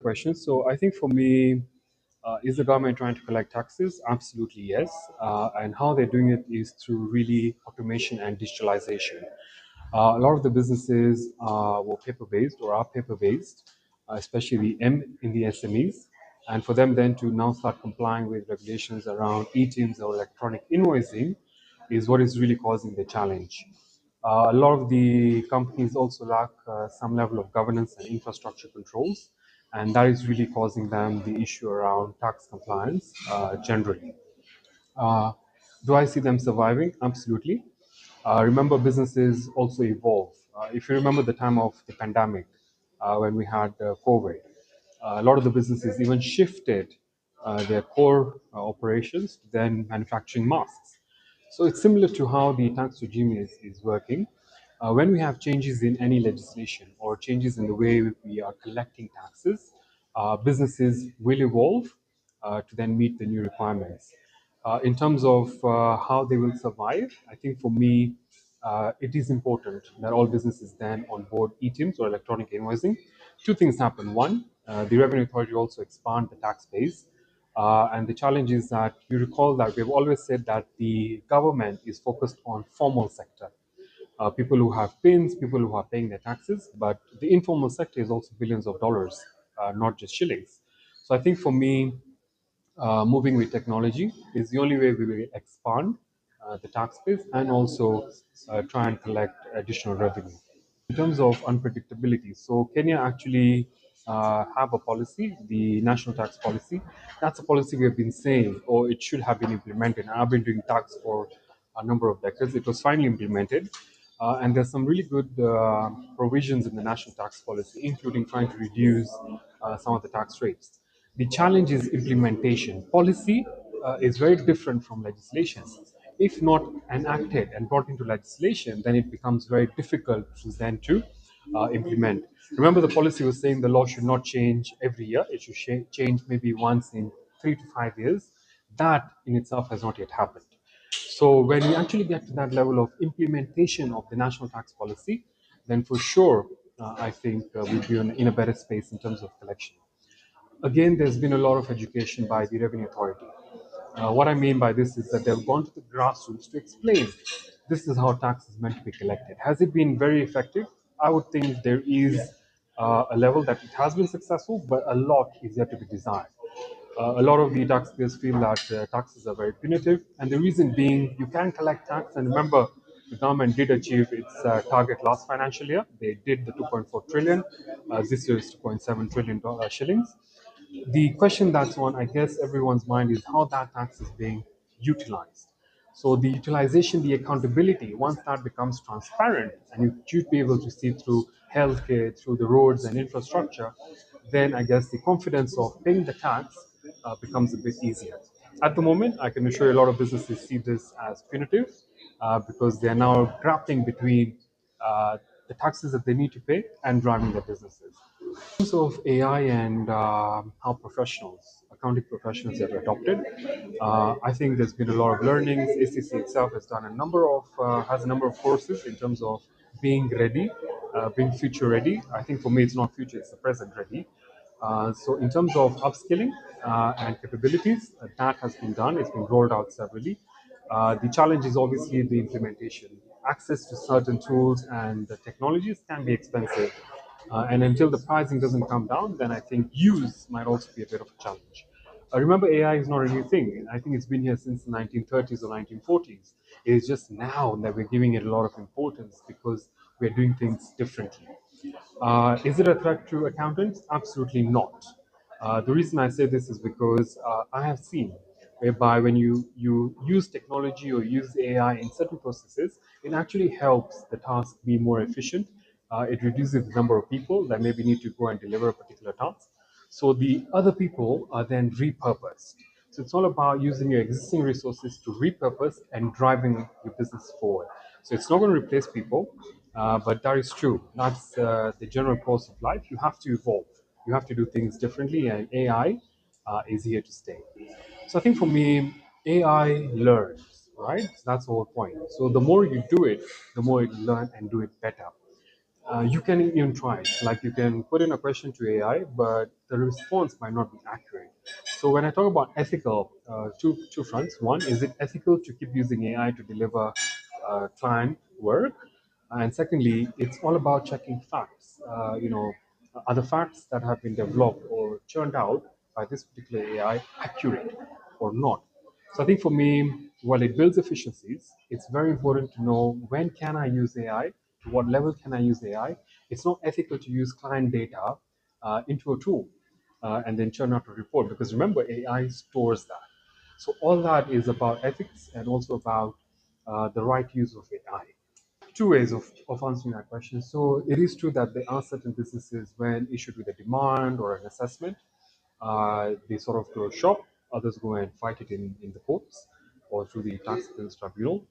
question. So I think for me, is the government trying to collect taxes? Absolutely yes. And how they're doing it is through really automation and digitalization. A lot of the businesses were paper-based or are paper-based, especially in the SMEs. And for them then to now start complying with regulations around e-TIMS or electronic invoicing is what is really causing the challenge. A lot of the companies also lack some level of governance and infrastructure controls, and that is really causing them the issue around tax compliance generally. Uh, do I see them surviving? Absolutely. Remember, businesses also evolve. If you remember the time of the pandemic, when we had COVID, a lot of the businesses even shifted their core operations to then manufacturing masks. So it's similar to how the tax regime is working. When we have changes in any legislation or changes in the way we are collecting taxes, businesses will evolve to then meet the new requirements. In terms of how they will survive, I think for me, it is important that all businesses then onboard e-TIMS or electronic invoicing. Two things happen. One, the Revenue Authority also expand the tax base. And the challenge is that you recall that we've always said that the government is focused on formal sector. People who have pins, people who are paying their taxes, but the informal sector is also billions of dollars, not just shillings. So I think for me, moving with technology is the only way we will expand the tax base and also try and collect additional revenue. In terms of unpredictability, so Kenya actually have a policy, the national tax policy. That's a policy we have been saying, or it should have been implemented. I've been doing tax for a number of decades. It was finally implemented. And there's some really good provisions in the national tax policy, including trying to reduce some of the tax rates. The challenge is implementation. Policy is very different from legislation. If not enacted and brought into legislation, then it becomes very difficult to implement. Remember, the policy was saying the law should not change every year. It should change maybe once in 3 to 5 years. That in itself has not yet happened. So when we actually get to that level of implementation of the national tax policy, then for sure, I think we'll be in a better space in terms of collection. Again, there's been a lot of education by the Revenue Authority. What I mean by this is that they've gone to the grassroots to explain this is how tax is meant to be collected. Has it been very effective? I would think there is a level that it has been successful, but a lot is yet to be desired. A lot of the taxpayers feel that taxes are very punitive, and the reason being you can collect tax. And remember, the government did achieve its target last financial year. They did the 2.4 trillion. This year is 2.7 trillion shillings. The question that's on, I guess, everyone's mind is how that tax is being utilized. So the utilization, the accountability, once that becomes transparent and you should be able to see through healthcare, through the roads and infrastructure, then I guess the confidence of paying the tax becomes a bit easier. At the moment, I can assure you a lot of businesses see this as punitive because they are now grappling between the taxes that they need to pay and driving their businesses. In terms of AI and how accounting professionals have adopted, I think there's been a lot of learnings. ACC itself has a number of courses in terms of being ready, being future ready. I think for me, it's not future; it's the present ready. So in terms of upskilling and capabilities, that has been done. It's been rolled out severally. The challenge is obviously the implementation. Access to certain tools and the technologies can be expensive. And until the pricing doesn't come down, then I think use might also be a bit of a challenge. Remember, AI is not a new thing. I think it's been here since the 1930s or 1940s. It is just now that we're giving it a lot of importance because we're doing things differently. Is it a threat to accountants? Absolutely not. The reason I say this is because I have seen whereby when you use technology or use AI in certain processes, it actually helps the task be more efficient. It reduces the number of people that maybe need to go and deliver a particular task. So the other people are then repurposed. So it's all about using your existing resources to repurpose and driving your business forward. So it's not going to replace people, but that is true. That's the general course of life. You have to evolve. You have to do things differently, and AI is here to stay. So I think for me, AI learns, right? So that's the whole point. So the more you do it, the more you learn and do it better. You can even try it. Like you can put in a question to AI, but the response might not be accurate. So when I talk about ethical, two fronts. One, is it ethical to keep using AI to deliver client work? And secondly, it's all about checking facts. Are the facts that have been developed or churned out by this particular AI accurate or not? So I think for me, while it builds efficiencies, it's very important to know when can I use AI, to what level can I use AI. It's not ethical to use client data into a tool and then churn out a report because remember, AI stores that. So all that is about ethics and also about the right use of AI. Two ways of answering that question. So it is true that there are certain businesses when issued with a demand or an assessment, they sort of go shop, others go and fight it in the courts or through the tax appeals tribunal.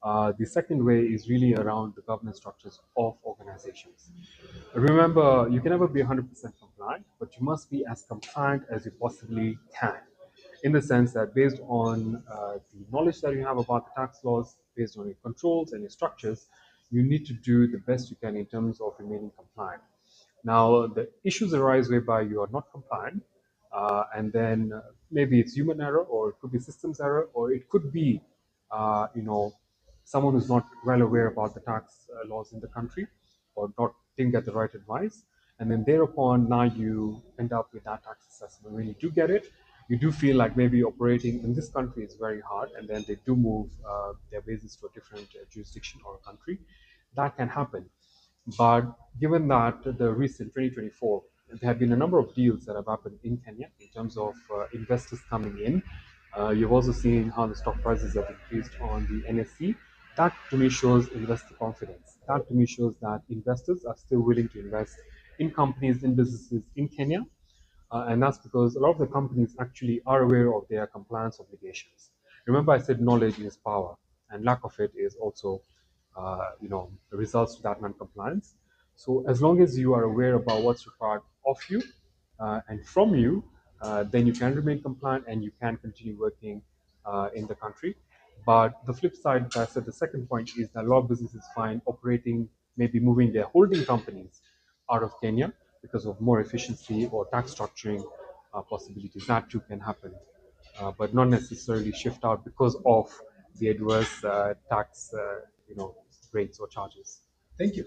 The second way is really around the governance structures of organizations. Remember, you can never be 100% compliant, but you must be as compliant as you possibly can. In the sense that based on the knowledge that you have about the tax laws, based on your controls and your structures, you need to do the best you can in terms of remaining compliant. Now, the issues arise whereby you are not compliant, and then maybe it's human error, or it could be systems error, or it could be, you know, someone who's not well aware about the tax laws in the country, or not didn't get the right advice, and then thereupon now you end up with that tax assessment. When you do get it, you do feel like maybe operating in this country is very hard, and then they do move their bases to a different jurisdiction or a country. That can happen. But given that the recent 2024, there have been a number of deals that have happened in Kenya in terms of investors coming in. You've also seen how the stock prices have increased on the NSE. That to me shows investor confidence. That to me shows that investors are still willing to invest in companies, in businesses in Kenya, and that's because a lot of the companies actually are aware of their compliance obligations. Remember, I said knowledge is power, and lack of it is also, results to that non-compliance. So as long as you are aware about what's required of you and from you, then you can remain compliant and you can continue working in the country. But the flip side, I said, the second point is that a lot of businesses find operating, maybe moving their holding companies out of Kenya because of more efficiency or tax structuring possibilities. That too can happen, but not necessarily shift out because of the adverse tax, rates or charges. Thank you.